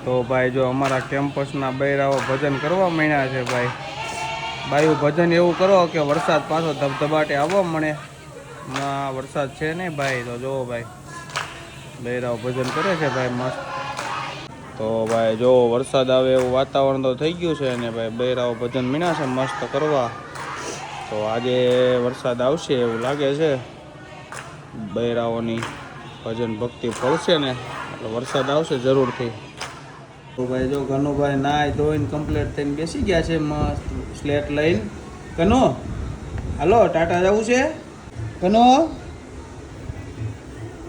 તો ભાઈ જો અમારા કેમ્પસના બૈરાઓ ભજન કરવા માંડ્યા છે ભાઈ. બાયું ભજન એવું કરો કે વરસાદ પાછો ધબધબાટે આવવા મળે. ના વરસાદ છે નહીં ભાઈ. તો જુઓ ભાઈ બૈરાઓ ભજન કરે છે ભાઈ મસ્ત. તો ભાઈ જો વરસાદ આવે એવું વાતાવરણ તો થઈ ગયું છે ને ભાઈ બૈરાઓ ભજન મીણ્યા છે મસ્ત કરવા. તો આજે વરસાદ આવશે એવું લાગે છે. બૈરાઓની ભજન ભક્તિ ફળશે ને એટલે વરસાદ આવશે જરૂરથી. તો ભાઈ જો કનુભાઈ નાય ધોઈને કમ્પ્લીટ થઈને બેસી ગયા છે મસ્ત સ્લેટ લઈને. કનો હાલો ટાટા જવું છે કનો.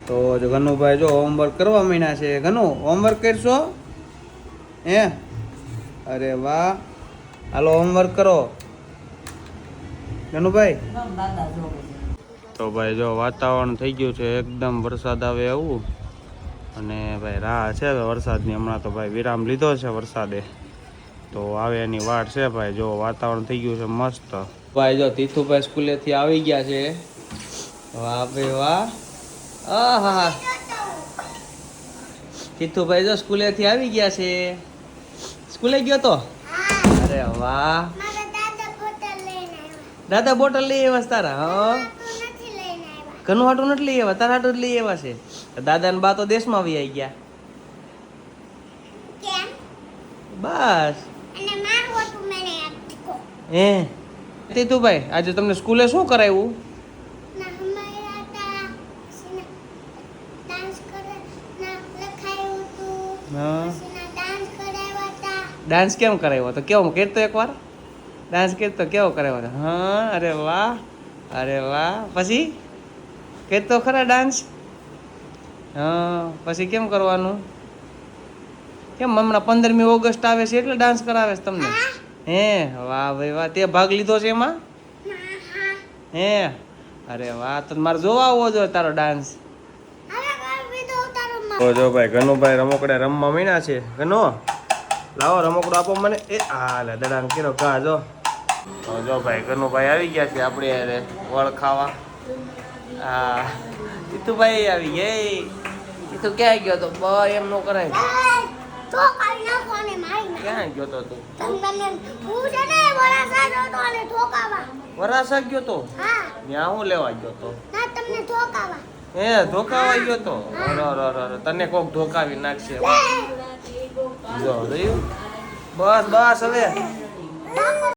તો જો કનુભાઈ જો હોમવર્ક કરવા માંડ્યા છે. કનુ હોમવર્ક કરશો હે? અરે વાહ હાલો હોમવર્ક કરો કનુભાઈ. તો ભાઈ જો વાતાવરણ થઈ ગયું છે એકદમ વરસાદ આવે એવું. અને ભાઈ રાહ છે વરસાદની. હમણાં તો ભાઈ વિરામ લીધો છે વરસાદે. તો આવે એની વાટ છે ભાઈ. જો વાતાવરણ થઈ ગયું છે મસ્ત. ભાઈ જો તીથુભાઈ સ્કૂલેથી આવી ગયા છે. વાહ ભાઈ વાહ. આહા તીથુભાઈ જો સ્કૂલેથી આવી ગયા છે. સ્કૂલે ગયો તો? અરે વાહ. દાદા બોટલ લઈ આવ્યા તારા? હા ઘણું હાટું નથી લઈ આવ્યા તારા હાટું જ લઈ આવ્યા છે. દાદા ને બા તો દેશમાં આવી ગયા. બસ હે તીથુભાઈ આજે તમને સ્કૂલે શું કરાવ્યું? ડાન્સ કેમ કરાવ્યો તો? કેવો કરતો એકવાર ડાન્સ કરતો કેવો કરાવ્યો હતો? હા અરે વાહ અરે વાહ. પછી કરતો ખરા ડાન્સ? હા પછી કેમ કરવાનું? કેમ હમણાં 15મી ઓગસ્ટ આવે છે એટલે ડાન્સ કરાવે છે તમને? હે વાહ ભાઈ વાહ. તે ભાગ લીધો છે એમાં? હે અરે વાહ. તો મારે જોવા આવવો જોઈએ તારો ડાન્સ. જો ભાઈ ગનુભાઈ રમકડા રમવા મીના છે. ગનો લાવો રમકડો આપો મને. એ હાલે દડાણ કેરો ઘા જો. તો જો ભાઈ ગનુભાઈ આવી ગયા છે આપણે યારે વળ ખાવા. હા તીતુભાઈ આવી ગઈ. તીતુ ક્યાં ગયો તો? ભાઈ એમ નો કરાય. ક્યાં ગયો તો તું? વરાસા ગયો તો? ત્યાં હું લેવા ગયો તો? હે ધોકાવા ગયો તો? તને કોક ધોકાવી નાખશે. જો જોયું? બસ બસ હવે